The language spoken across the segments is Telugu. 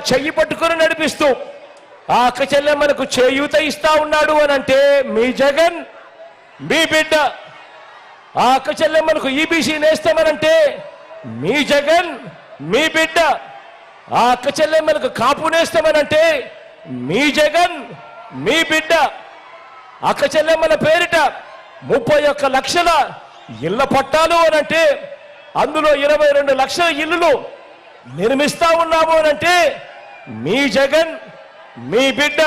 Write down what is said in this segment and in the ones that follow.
చెయ్యి పట్టుకుని నడిపిస్తూ ఆ అక్క చెల్లెమ్మలకు చేయూత ఇస్తా ఉన్నాడు అని అంటే మీ జగన్ మీ బిడ్డ. ఆ అక్క చెల్లెమ్మలకు ఈబీసీ నేస్తామనంటే మీ జగన్ మీ బిడ్డ. ఆ అక్క చెల్లెమ్మలకు కాపు నేస్తామనంటే మీ జగన్ మీ బిడ్డ. అక్క చెల్లెమ్మల పేరిట 31 లక్షల ఇళ్ల పట్టాలు అనంటే అందులో 22 లక్షల ఇల్లులు నిర్మిస్తా ఉన్నాము అనంటే మీ జగన్ మీ బిడ్డ.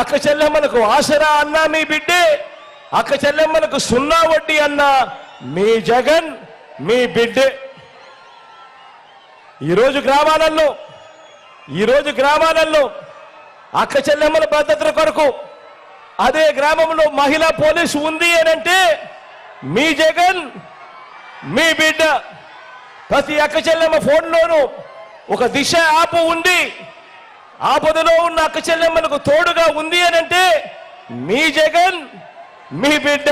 అక్క చెల్లెమ్మలకు ఆసరా అన్నా మీ బిడ్డే. అక్క చెల్లెమ్మలకు 0 వడ్డీ అన్నా మీ జగన్ మీ బిడ్డే. ఈరోజు గ్రామాలలో అక్క చెల్లెమ్మల భద్రత కొరకు అదే గ్రామంలో మహిళా పోలీసు ఉంది అనంటే మీ జగన్ మీ బిడ్డ. ప్రతి అక్క చెల్లెమ్మ ఫోన్లోనూ ఒక దిశ యాప్ ఉంది. ఆపదలో ఉన్న అక్క చెల్లెమ్మలకు తోడుగా ఉంది అనంటే మీ జగన్ మీ బిడ్డ.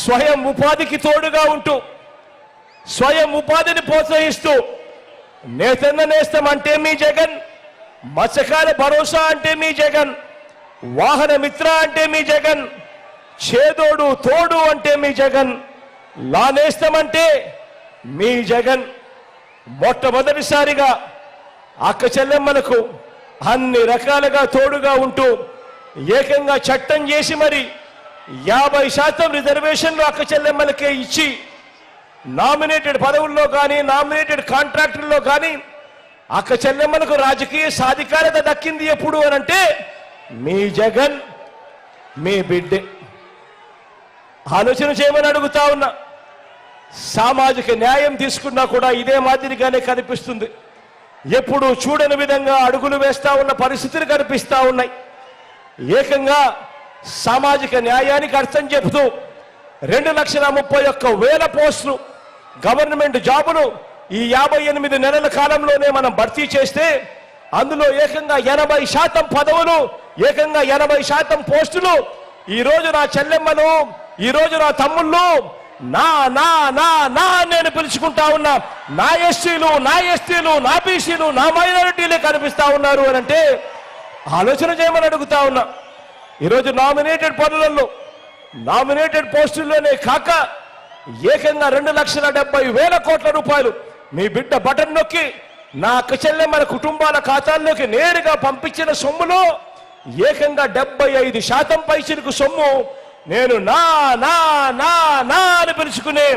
స్వయం ఉపాధికి తోడుగా ఉంటూ స్వయం ఉపాధిని ప్రోత్సహిస్తూ నేతన్న నేస్తం అంటే మీ జగన్, మత్స్యకాల భరోసా అంటే మీ జగన్, వాహన మిత్ర అంటే మీ జగన్, చేదోడు తోడు అంటే మీ జగన్, లా నేస్తం అంటే మీ జగన్. మొట్టమొదటిసారిగా అక్క చెల్లెమ్మలకు అన్ని రకాలుగా తోడుగా ఉంటూ ఏకంగా చట్టం చేసి మరి 50% రిజర్వేషన్లు అక్క చెల్లెమ్మలకే ఇచ్చి నామినేటెడ్ పదవుల్లో కానీ నామినేటెడ్ కాంట్రాక్టుల్లో కానీ అక్క చెల్లెమ్మలకు రాజకీయ సాధికారత దక్కింది ఎప్పుడు అనంటే మీ జగన్ మీ బిడ్డే. ఆలోచన చేయమని అడుగుతా ఉన్నా. సామాజిక న్యాయం తీసుకున్నా కూడా ఇదే మాదిరిగానే కనిపిస్తుంది. ఎప్పుడు చూడని విధంగా అడుగులు వేస్తా ఉన్న పరిస్థితులు కనిపిస్తా ఉన్నాయి. ఏకంగా సామాజిక న్యాయానికి అర్థం చెబుతూ 2,31,000 పోస్టులు గవర్నమెంట్ జాబులు ఈ 58 నెలల కాలంలోనే మనం భర్తీ చేస్తే అందులో ఏకంగా 80% పదవులు, ఏకంగా 80% పోస్టులు ఈరోజు నా చెల్లెమ్మలు, ఈరోజు నా తమ్ముళ్ళు నా నా నా నా నేను పిలుచుకుంటా ఉన్నా నా ఎస్సీలు, నా ఎస్టీలు, నా బీసీలు, నా మైనారిటీలే కనిపిస్తా ఉన్నారు అని అంటే ఆలోచన చేయమని అడుగుతా ఉన్నా. ఈరోజు నామినేటెడ్ పనులలో నామినేటెడ్ పోస్టుల్లోనే కాక ఏకంగా 2,70,000 కోట్ల రూపాయలు మీ బిడ్డ బటన్ నొక్కి నా అక్క చెల్లెమ్మల కుటుంబాల ఖాతాల్లోకి నేరుగా పంపించిన సొమ్ములో ఏకంగా 75% పైచిలకు సొమ్ము నేను నా నా నా నా అని పిలుచుకునే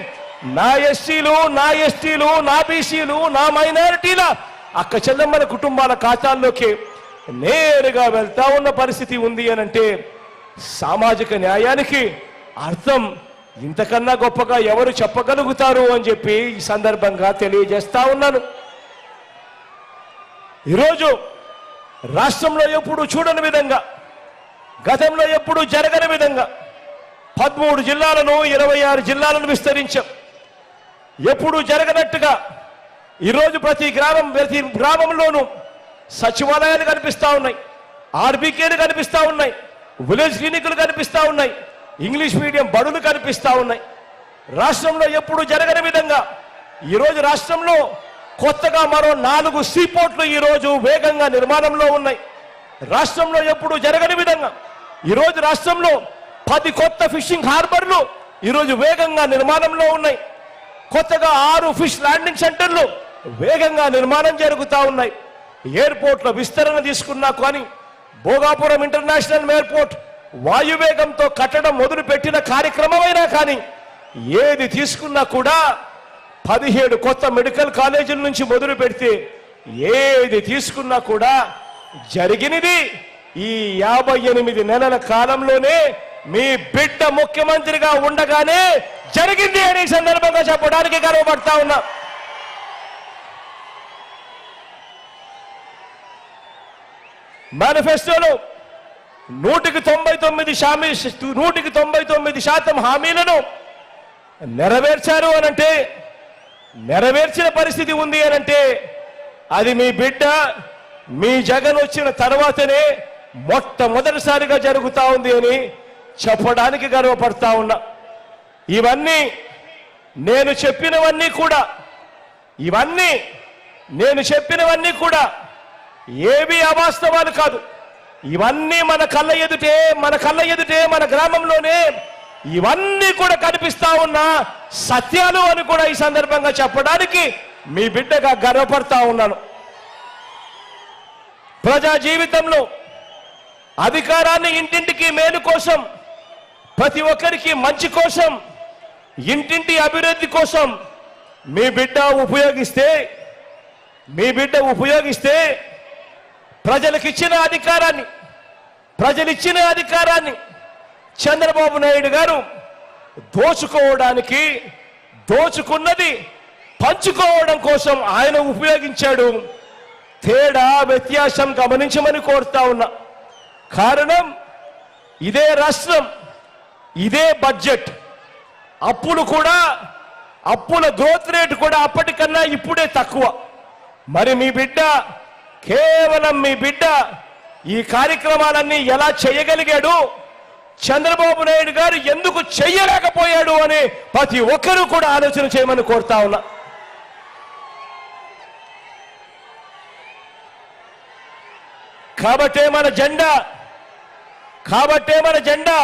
నా ఎస్సీలు, నా ఎస్టీలు, నా బీసీలు, నా మైనారిటీల అక్క చెల్లెమ్మల కుటుంబాల ఖాతాల్లోకి నేరుగా వెళ్తా ఉన్న పరిస్థితి ఉంది అనంటే సామాజిక న్యాయానికి అర్థం ఇంతకన్నా గొప్పగా ఎవరు చెప్పగలుగుతారు అని చెప్పి ఈ సందర్భంగా తెలియజేస్తా ఉన్నాను. ఈరోజు రాష్ట్రంలో ఎప్పుడు చూడని విధంగా, గతంలో ఎప్పుడు జరగని విధంగా 13 జిల్లాలను 26 జిల్లాలను విస్తరించాం. ఎప్పుడు జరగనట్టుగా ఈరోజు ప్రతి గ్రామంలోనూ సచివాలయాలు కనిపిస్తా ఉన్నాయి, ఆర్బీకేలు కనిపిస్తా ఉన్నాయి, విలేజ్ క్లినిక్లు కనిపిస్తా ఉన్నాయి, ఇంగ్లీష్ మీడియం బడులు కనిపిస్తా ఉన్నాయి. రాష్ట్రంలో ఎప్పుడు జరగని విధంగా ఈరోజు రాష్ట్రంలో కొత్తగా మరో 4 సీపోర్ట్లు ఈరోజు వేగంగా నిర్మాణంలో ఉన్నాయి. రాష్ట్రంలో ఎప్పుడు జరగని విధంగా ఈరోజు రాష్ట్రంలో 10 కొత్త ఫిషింగ్ హార్బర్లు ఈరోజు వేగంగా నిర్మాణంలో ఉన్నాయి. కొత్తగా 6 ఫిష్ ల్యాండింగ్ సెంటర్లు వేగంగా నిర్మాణం జరుగుతూ ఉన్నాయి. ఎయిర్పోర్ట్ల విస్తరణ తీసుకున్నా కానీ భోగాపురం ఇంటర్నేషనల్ ఎయిర్పోర్ట్ వాయువేగంతో కట్టడం మొదలు పెట్టిన కార్యక్రమమైనా కానీ ఏది తీసుకున్నా కూడా 17 కొత్త మెడికల్ కాలేజీల నుంచి మొదలు పెడితే ఏది తీసుకున్నా కూడా జరిగినది ఈ 58 నెలల కాలంలోనే మీ బిడ్డ ముఖ్యమంత్రిగా ఉండగానే జరిగింది అని సందర్భంగా చెప్పడానికి గర్వపడతా ఉన్నా. మేనిఫెస్టోలో 199% హామీలను నెరవేర్చారు అనంటే, నెరవేర్చిన పరిస్థితి ఉంది అనంటే అది మీ బిడ్డ మీ జగన్ వచ్చిన తర్వాతనే మొట్టమొదటిసారిగా జరుగుతా ఉంది అని చెప్పడానికి గర్వపడతా ఉన్నా. ఇవన్నీ నేను చెప్పినవన్నీ కూడా ఇవన్నీ నేను చెప్పినవన్నీ కూడా ఏవి అవాస్తవాలు కాదు. ఇవన్నీ మన కళ్ళ ఎదుటే మన గ్రామంలోనే ఇవన్నీ కూడా కనిపిస్తా ఉన్న సత్యాలు అని కూడా ఈ సందర్భంగా చెప్పడానికి మీ బిడ్డగా గర్వపడతా ఉన్నాను. ప్రజా జీవితంలో అధికారాన్ని ఇంటింటికి మేలు కోసం, ప్రతి ఒక్కరికి మంచి కోసం, ఇంటింటి అభివృద్ధి కోసం మీ బిడ్డ ఉపయోగిస్తే ప్రజలిచ్చిన అధికారాన్ని చంద్రబాబు నాయుడు గారు దోచుకున్నది పంచుకోవడం కోసం ఆయన ఉపయోగించాడు. తేడా వ్యత్యాసం గమనించమని కోరుతా ఉన్నా. కారణం ఇదే రాష్ట్రం, ఇదే బడ్జెట్, అప్పుల గ్రోత్ రేట్ కూడా అప్పటికన్నా ఇప్పుడే తక్కువ. మరి కేవలం మీ బిడ్డ ఈ కార్యక్రమాలన్నీ ఎలా చేయగలిగాడు, చంద్రబాబు నాయుడు గారు ఎందుకు చెయ్యలేకపోయాడు అని ప్రతి ఒక్కరూ కూడా ఆలోచన చేయమని కోరుతా ఉన్నా. కాబట్టే మన జెండా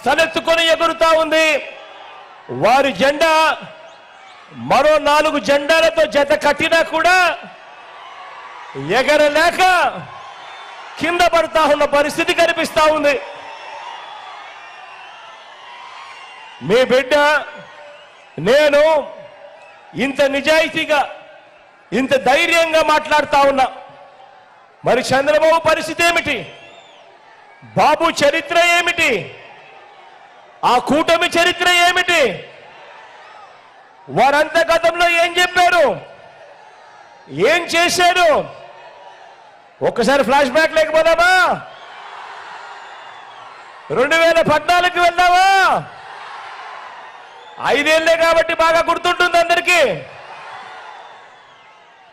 తలెత్తుకొని ఎగురుతా ఉంది. వారి జెండా మరో 4 జెండాలతో జత కట్టినా కూడా ఎగరలేక కింద పడతా ఉన్న పరిస్థితి కనిపిస్తా ఉంది. మీ బిడ్డ నేను ఇంత నిజాయితీగా ఇంత ధైర్యంగా మాట్లాడుతా ఉన్నా. మరి చంద్రబాబు పరిస్థితి ఏమిటి, బాబు చరిత్ర ఏమిటి, ఆ కూటమి చరిత్ర ఏమిటి, వారంతా గతంలో ఏం చెప్పారు, ఏం చేశారు? ఒక్కసారి ఫ్లాష్ బ్యాక్ లేకపోదామా? 2014కి వెళ్దామా? 5 ఏళ్లే కాబట్టి బాగా గుర్తుంటుంది అందరికీ.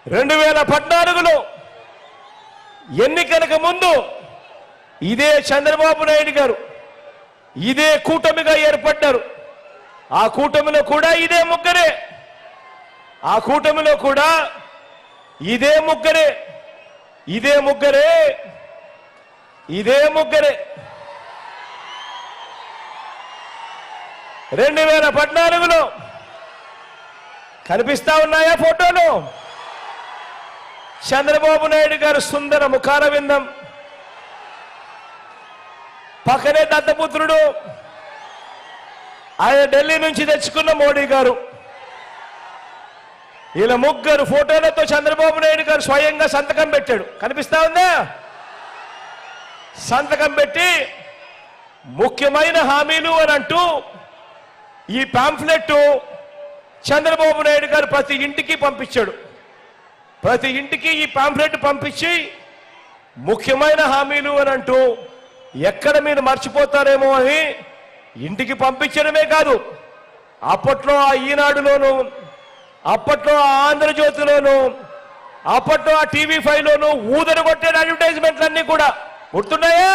2014లో ఎన్నికలకు ముందు ఇదే చంద్రబాబు నాయుడు గారు ఇదే కూటమిగా ఏర్పడ్డారు. ఆ కూటమిలో కూడా ఇదే ముగ్గురే 2014లో కనిపిస్తా ఉన్నాయా ఫోటోలు? చంద్రబాబు నాయుడు గారు సుందర ముఖార విందం, పక్కనే దత్తపుత్రుడు, ఆయన ఢిల్లీ నుంచి తెచ్చుకున్న మోడీ గారు. ఇలా ముగ్గురు ఫోటోలతో చంద్రబాబు నాయుడు గారు స్వయంగా సంతకం పెట్టాడు. కనిపిస్తా ఉందా? సంతకం పెట్టి ముఖ్యమైన హామీలు అని అంటూ ఈ పాంఫ్లెట్ చంద్రబాబు నాయుడు గారు ప్రతి ఇంటికి పంపించాడు. ప్రతి ఇంటికి ఈ పాంఫ్లెట్ పంపించి ముఖ్యమైన హామీలు అని అంటూ ఎక్కడ మీరు మర్చిపోతారేమో అని ఇంటికి పంపించడమే కాదు, అప్పట్లో ఆ ఈనాడులోను, అప్పట్లో ఆ ఆంధ్రజ్యోతిలోను, అప్పట్లో ఆ TV5లోను ఊదరు కొట్టే అడ్వర్టైజ్మెంట్లన్నీ కూడా గుర్తున్నాయా?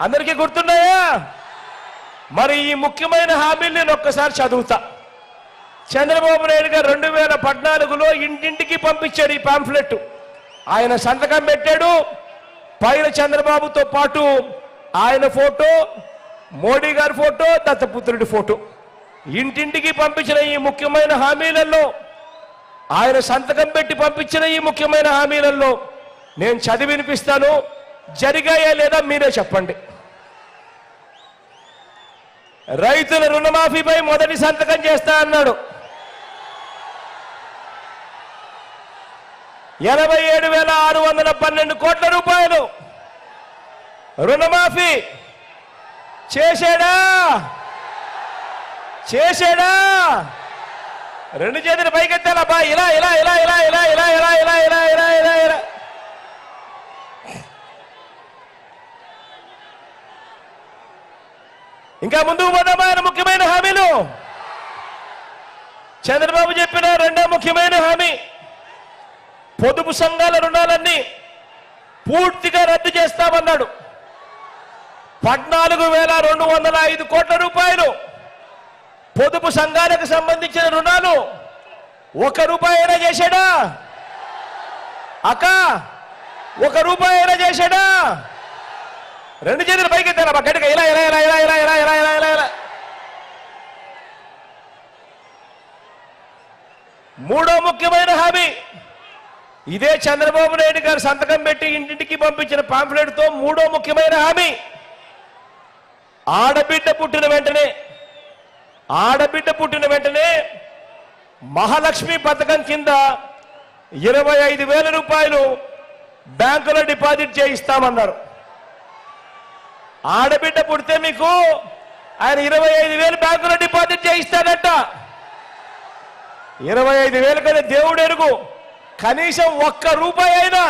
అందరికీ గుర్తున్నాయా? మరి ఈ ముఖ్యమైన హామీలు నేను ఒక్కసారి చదువుతా. చంద్రబాబు నాయుడు గారు 2014లో ఇంటింటికి పంపించాడు ఈ పాంఫ్లెట్. ఆయన సంతకం పెట్టాడు. పైన చంద్రబాబుతో పాటు ఆయన ఫోటో, మోడీ గారి ఫోటో, దత్తపుత్రుడి ఫోటో. ఇంటింటికి పంపించిన ఈ ముఖ్యమైన హామీలలో, ఆయన సంతకం పెట్టి పంపించిన ఈ ముఖ్యమైన హామీలలో నేను చదివి వినిపిస్తాను. జరిగాయా లేదా మీరే చెప్పండి. రైతుల రుణమాఫీపై మొదటి సంతకం చేస్తా అన్నాడు. 87,612 కోట్ల రూపాయలు రుణమాఫీ చేశాడా? రెండు చేతులు పైకెత్తాలబ్బా. ఇలా ఇలా ఇలా ఇలా ఇలా ఇలా ఇలా ఇలా ఇలా ఇలా ఇలా ఇలా ఇంకా ముందుకు పోదామా? ముఖ్యమైన హామీలు చంద్రబాబు చెప్పిన రెండో ముఖ్యమైన హామీ, పొదుపు సంఘాల రుణాలన్నీ పూర్తిగా రద్దు చేస్తామన్నాడు. 14,205 కోట్ల రూపాయలు పొదుపు సంఘాలకు సంబంధించిన రుణాలు 1 రూపాయి అయినా చేశాడా? అక్క 1 రూపాయి అయినా చేశాడా? 2 చేతులు పైకి ఎత్తారా గట్టిగా? ఇలా ఇలా ఇలా ఇలా ఇలా ఇలా ఇలా ఇలా ఇలా. మూడో ముఖ్యమైన హామీ, ఇదే చంద్రబాబు నాయుడు గారు సంతకం పెట్టి ఇంటింటికి పంపించిన పాంఫ్లెట్తో మూడో ముఖ్యమైన హామీ, ఆడబిడ్డ పుట్టిన వెంటనే మహాలక్ష్మి పథకం కింద 25,000 రూపాయలు బ్యాంకులో డిపాజిట్ చేయిస్తామన్నారు. ఆడబిడ్డ పుడితే మీకు ఆయన 25,000 బ్యాంకులో డిపాజిట్ చేయిస్తాడట. 25,000 కదా దేవుడు ఎరుగు. కనీసం 1 రూపాయి అయినా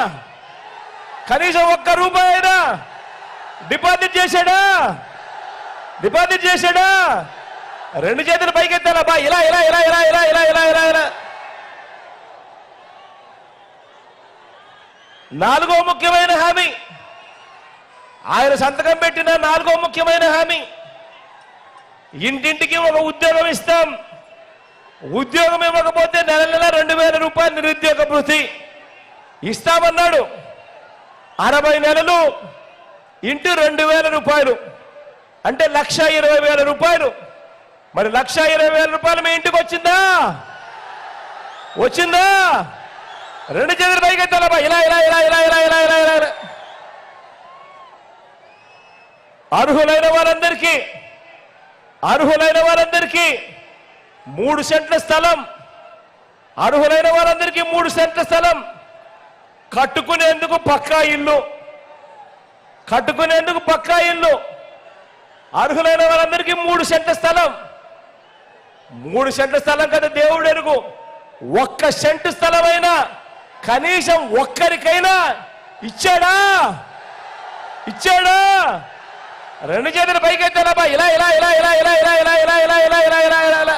డిపాజిట్ చేశాడా? 2 చేతులు పైకెత్తాలా బా? ఇలా ఇలా ఇలా ఇలా ఇలా ఇలా ఇలా ఇలా ఇలా. 4వ ముఖ్యమైన హామీ, ఆయన సంతకం పెట్టిన 4వ ముఖ్యమైన హామీ, ఇంటింటికి ఒక ఉద్యోగం ఇస్తాం. ఉద్యోగం ఇవ్వకపోతే నెల 2,000 రూపాయలు నిరుద్యోగ భృతి ఇస్తామన్నాడు. 60 నెలలు ఇంటూ 2,000 రూపాయలు అంటే 1,20,000 రూపాయలు. మరి 1,20,000 రూపాయలు మీ ఇంటికి వచ్చిందా? 2 చేతులు పైకి ఎత్తాలబ్బా. ఇలా ఇలా ఇలా ఇలా ఇలా ఇలా ఇలా ఇలా. అర్హులైన వారందరికీ 3 సెంట్ల స్థలం, అర్హులైన వారందరికీ 3 సెంట్ల స్థలం, కట్టుకునేందుకు పక్కా ఇల్లు, అర్హులైన వారందరికీ 3 సెంట్ల స్థలం. 3 సెంట్ల స్థలం కదా దేవుడు ఎరుగు. 1 సెంటు స్థలమైనా కనీసం ఒక్కరికైనా ఇచ్చాడా? 2 చేతులు పైకెత్తాలబ్బా. ఇలా ఇలా ఇలా ఇలా ఇలా ఇలా ఇలా ఇలా ఇలా ఇలా ఇలా ఇలా ఇలా ఇలా.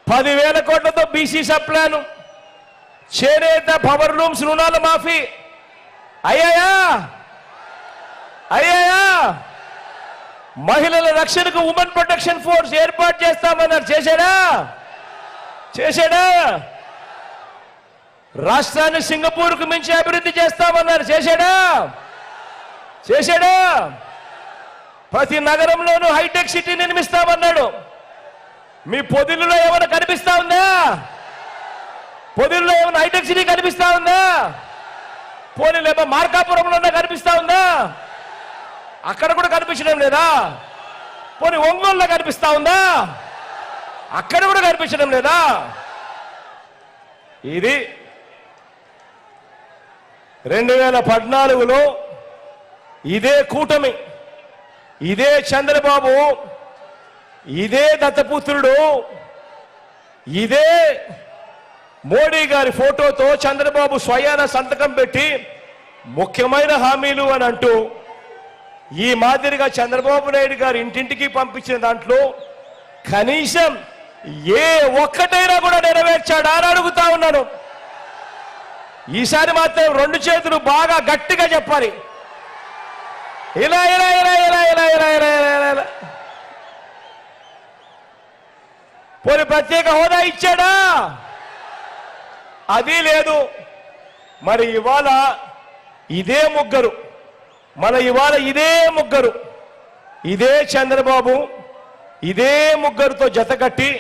10,000 కోట్లతో బీసీ సప్లాను, చేనేత పవర్ లూమ్స్ రుణాల మాఫీ అయ్యాయా? మహిళల రక్షణకు ఉమెన్ ప్రొటెక్షన్ ఫోర్స్ ఏర్పాటు చేస్తామన్నారు. చేశాడా? రాష్ట్రాన్ని సింగపూర్కు మించి అభివృద్ధి చేస్తామన్నారు. చేశాడా? ప్రతి నగరంలోనూ హైటెక్ సిటీ నిర్మిస్తామన్నాడు. మీ పొదిల్లో ఏమైనా కనిపిస్తా ఉందా? పొదిల్లో ఏమైనా హైటెక్ సిటీ కనిపిస్తా ఉందా? పోనీ లేక మార్కాపురంలో కనిపిస్తా ఉందా? అక్కడ కూడా కనిపించడం లేదా? పోనీ ఒంగోలులో కనిపిస్తా ఉందా? అక్కడ కూడా కనిపించడం లేదా? ఇది 2014లో ఇదే కూటమి, ఇదే చంద్రబాబు, ఇదే దత్తపుత్రుడు, ఇదే మోడీ గారి ఫోటోతో చంద్రబాబు స్వయాన సంతకం పెట్టి ముఖ్యమైన హామీలు అని అంటూ ఈ మాదిరిగా చంద్రబాబు నాయుడు గారు ఇంటింటికి పంపించిన దాంట్లో కనీసం ఏ ఒక్కటైనా కూడా నెరవేర్చాడా అని అడుగుతా ఉన్నాను. ఈసారి మాత్రం 2 చేతులు బాగా గట్టిగా చెప్పాలి. ఇలా ఇలా ఇలా ఇలా ఇలా ఇలా ఇలా ఇలా. పోనీ ప్రత్యేక హోదా ఇచ్చాడా? అది లేదు. మరి ఇవాళ ఇదే ముగ్గురు, ఇదే చంద్రబాబు, ఇదే ముగ్గురుతో జతకట్టి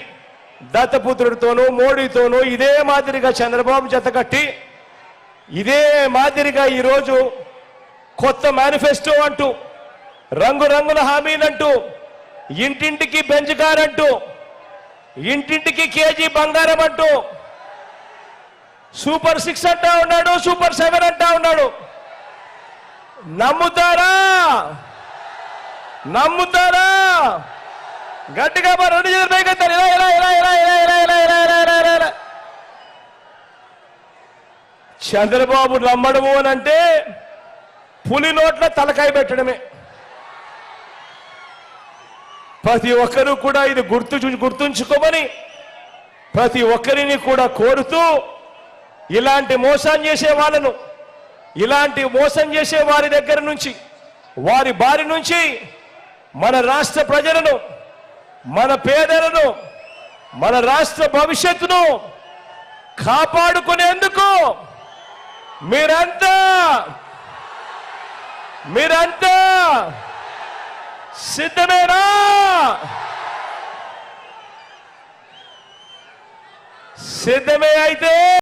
దత్తపుత్రుడితోనూ మోడీతోనూ ఇదే మాదిరిగా చంద్రబాబు జతకట్టి ఇదే మాదిరిగా ఈరోజు కొత్త మేనిఫెస్టో అంటూ, రంగురంగుల హామీలంటూ, ఇంటింటికి బెంచ్ కార్ అంటూ, ఇంటింటికి కేజీ బంగారం అంటూ, సూపర్ 6 అంటా ఉన్నాడు, సూపర్ 7 అంటా ఉన్నాడు. నమ్ముతారా? గట్టిగా 2 చేతులు పైకెత్తారు. ఇలా ఇలా ఇలా ఇలా ఇలా ఇలా ఇలా ఇలా ఇలా ఇలా ఇలా. చంద్రబాబు నమ్మడము అని అంటే పులి నోట్ల తలకాయ పెట్టడమే. ప్రతి ఒక్కరూ కూడా ఇది గుర్తుంచుకోమని ప్రతి ఒక్కరిని కూడా కోరుతూ, ఇలాంటి మోసం చేసే వారి దగ్గర నుంచి, వారి బారి నుంచి మన రాష్ట్ర ప్రజలను, మన పేదలను, మన రాష్ట్ర భవిష్యత్తును కాపాడుకునేందుకు మీరంతా సిద్ధమేనా? సిద్ధమే అయితే